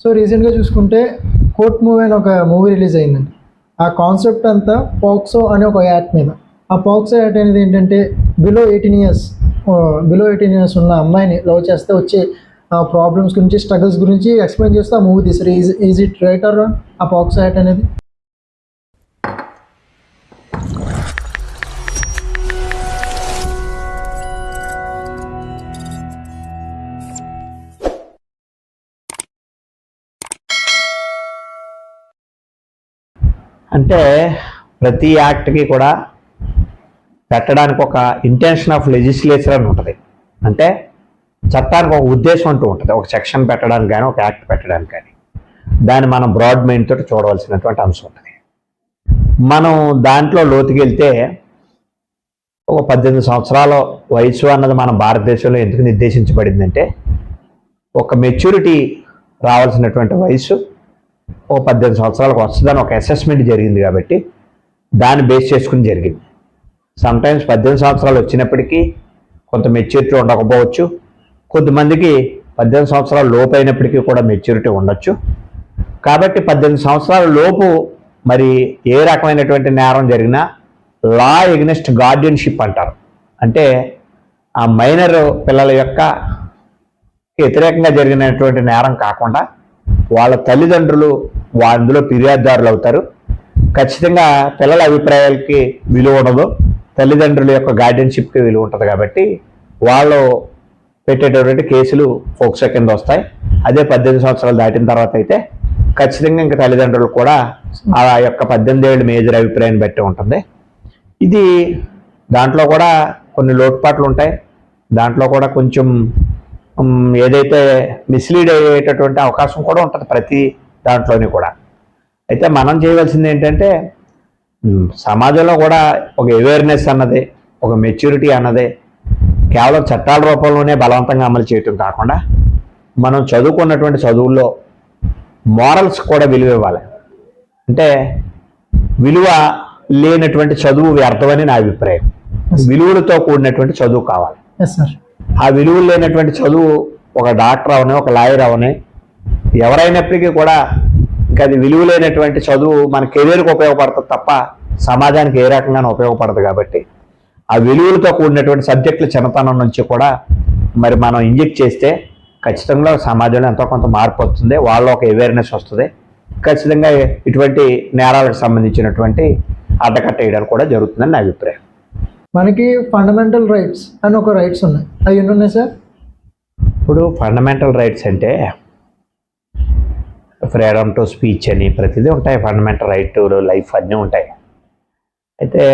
So రీసెంట్గా చూసుకుంటే court movie అని ఒక మూవీ రిలీజ్ అయిందండి. ఆ కాన్సెప్ట్ అంతా పాక్సో అనే ఒక యాక్ట్ మీద. ఆ పాక్సో యాక్ట్ అనేది ఏంటంటే బిలో 18 ఇయర్స్ ఉన్న అమ్మాయిని లవ్ చేస్తే వచ్చే ప్రాబ్లమ్స్ గురించి, స్ట్రగుల్స్ గురించి ఎక్స్ప్లెయిన్ చేస్తూ ఆ మూవీ తీసారు. Is it right are wrong ఆ పాక్సో యాక్ట్ అనేది? అంటే ప్రతి యాక్ట్కి కూడా పెట్టడానికి ఒక ఇంటెన్షన్ ఆఫ్ లెజిస్లేచర్ అని ఉంటుంది. అంటే చట్టానికి ఒక ఉద్దేశం అంటూ ఉంటుంది, ఒక సెక్షన్ పెట్టడానికి కానీ ఒక యాక్ట్ పెట్టడానికి కానీ. దాన్ని మనం బ్రాడ్ మైండ్ తోటి చూడవలసినటువంటి అంశం ఉంటుంది. మనం దాంట్లో లోతుకి వెళ్తే ఒక 18 సంవత్సరాల వయసు అన్నది మన భారతదేశంలో ఎందుకు నిర్దేశించబడిందంటే, ఒక మెచ్యూరిటీ రావాల్సినటువంటి వయసు ఒక 18 సంవత్సరాలకు వస్తుందని ఒక అసెస్మెంట్ జరిగింది కాబట్టి దాన్ని బేస్ చేసుకుని జరిగింది. సమ్టైమ్స్ 18 సంవత్సరాలు వచ్చినప్పటికీ కొంత మెచ్యూరిటీ ఉండకపోవచ్చు, కొంతమందికి 18 సంవత్సరాల లోపు అయినప్పటికీ కూడా మెచ్యూరిటీ ఉండొచ్చు. కాబట్టి 18 సంవత్సరాల లోపు మరి ఏ రకమైనటువంటి నేరం జరిగినా లా ఎగ్నెస్ట్ గార్డియన్షిప్ అంటారు. అంటే ఆ మైనర్ పిల్లల యొక్క వ్యతిరేకంగా జరిగినటువంటి నేరం కాకుండా వాళ్ళ తల్లిదండ్రులు అందులో ఫిర్యాదుదారులు అవుతారు. ఖచ్చితంగా పిల్లల అభిప్రాయాలకి విలువ ఉండదు, తల్లిదండ్రుల యొక్క గార్డియన్షిప్కి విలువ ఉంటుంది. కాబట్టి వాళ్ళు పెట్టేటటువంటి కేసులు ఫోక్సో కింద వస్తాయి. అదే 18 సంవత్సరాలు దాటిన తర్వాత అయితే ఖచ్చితంగా ఇంకా తల్లిదండ్రులు కూడా ఆ యొక్క 18 ఏళ్ళ మేజర్ అభిప్రాయాన్ని బట్టి ఉంటుంది. ఇది దాంట్లో కూడా కొన్ని లోటుపాట్లు ఉంటాయి. దాంట్లో కూడా కొంచెం ఏదైతే మిస్లీడ్ అయ్యేటటువంటి అవకాశం కూడా ఉంటుంది ప్రతి దాంట్లోని కూడా. అయితే మనం చేయవలసింది ఏంటంటే, సమాజంలో కూడా ఒక అవేర్నెస్ అన్నది, ఒక మెచ్యూరిటీ అన్నది కేవలం చట్టాల రూపంలోనే బలవంతంగా అమలు చేయటం కాకుండా మనం చదువుకున్నటువంటి చదువుల్లో మోరల్స్ కూడా విలువ ఇవ్వాలి. అంటే విలువ లేనటువంటి చదువు వ్యర్థమని నా అభిప్రాయం. విలువలతో కూడినటువంటి చదువు కావాలి. ఆ విలువలు లేనటువంటి చదువు ఒక డాక్టర్ అవని, ఒక లాయర్ అవని ఎవరైనప్పటికీ కూడా ఇంకా అది విలువ లేనటువంటి చదువు మన కెరీర్కి ఉపయోగపడుతుంది తప్ప సమాజానికి ఏ రకంగానూ ఉపయోగపడదు. కాబట్టి ఆ విలువలతో కూడినటువంటి సబ్జెక్టుల చిన్నతనం నుంచి కూడా మరి మనం ఇంజెక్ట్ చేస్తే ఖచ్చితంగా సమాజంలో ఎంతో కొంత మార్పు వస్తుంది, వాళ్ళ ఒక అవేర్నెస్ వస్తుంది. ఖచ్చితంగా ఇటువంటి నేరాలకు సంబంధించినటువంటి అడ్డకట్ట వేయడానికి కూడా జరుగుతుందని నా అభిప్రాయం. మనకి ఫండమెంటల్ రైట్స్ అని ఒక రైట్స్ ఉన్నాయి, అవి ఎన్ని ఉన్నాయి సార్? ఇప్పుడు ఫండమెంటల్ రైట్స్ అంటే ఫ్రీడమ్ టు స్పీచ్ అని ప్రతిదీ ఉంటాయి. ఫండమెంటల్ రైట్ టు లైఫ్ అన్నీ ఉంటాయి. అయితే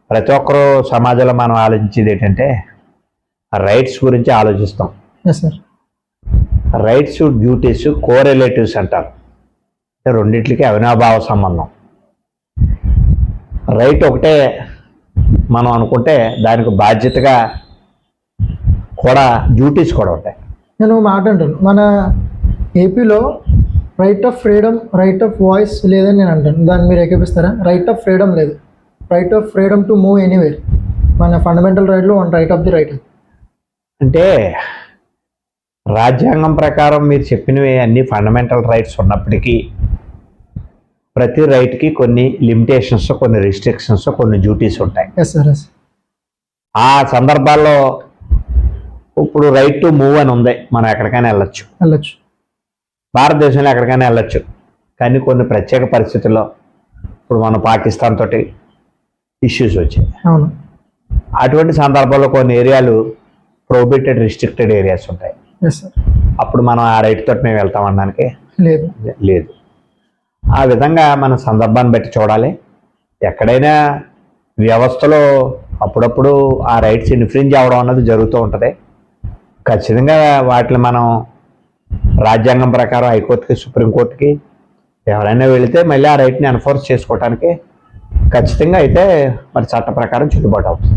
ప్రతి ఒక్కరూ సమాజంలో మనం ఆలోచించేది ఏంటంటే రైట్స్ గురించి ఆలోచిస్తాం. రైట్స్ డ్యూటీస్ కోరిలేటివ్స్ అంటారు. అంటే రెండింటికి అవినాభావ సంబంధం. రైట్ ఒకటే మనం అనుకుంటే దానికి బాధ్యతగా కూడా డ్యూటీస్ కూడా ఉంటాయి. నేను మాట అంటాను, మన ఏపీలో right of freedom, right of voice లేదని నేను అంటాను. దాన్ని మీరు ఏకీపిస్తారా? రైట్ ఆఫ్ ఫ్రీడమ్ లేదు, right of freedom to move anywhere. మన ఫండమెంటల్ రైట్లో one right of the right. అంటే రాజ్యాంగం ప్రకారం మీరు చెప్పినవి అన్ని ఫండమెంటల్ రైట్స్ ఉన్నప్పటికీ ప్రతి రైట్కి కొన్ని లిమిటేషన్స్, కొన్ని రిస్ట్రిక్షన్స్, కొన్ని డ్యూటీస్ ఉంటాయి. ఆ సందర్భాల్లో ఇప్పుడు రైట్ టు మూవ్ అని ఉంది, మనం ఎక్కడికైనా వెళ్ళొచ్చు. భారతదేశంలో ఎక్కడికైనా వెళ్ళొచ్చు. కానీ కొన్ని ప్రత్యేక పరిస్థితుల్లో ఇప్పుడు మన పాకిస్తాన్ తోటి ఇష్యూస్ వచ్చాయి. అటువంటి సందర్భాల్లో కొన్ని ఏరియాలు ప్రొహిబిటెడ్, రిస్ట్రిక్టెడ్ ఏరియాస్ ఉంటాయి. అప్పుడు మనం ఆ రైట్ తోటి మేము వెళ్తామనడానికి లేదు. ఆ విధంగా మన సందర్భాన్ని బట్టి చూడాలి. ఎక్కడైనా వ్యవస్థలో అప్పుడప్పుడు ఆ రైట్స్ ఇన్ఫ్రింజ్ అవ్వడం అన్నది జరుగుతూ ఉంటుంది. ఖచ్చితంగా వాటిని మనం రాజ్యాంగం ప్రకారం హైకోర్టుకి, సుప్రీంకోర్టుకి ఎవరైనా వెళితే మళ్ళీ ఆ రైట్ని ఎన్ఫోర్స్ చేసుకోవడానికి ఖచ్చితంగా అయితే మరి చట్ట ప్రకారం చెల్లుబాటు అవుతుంది.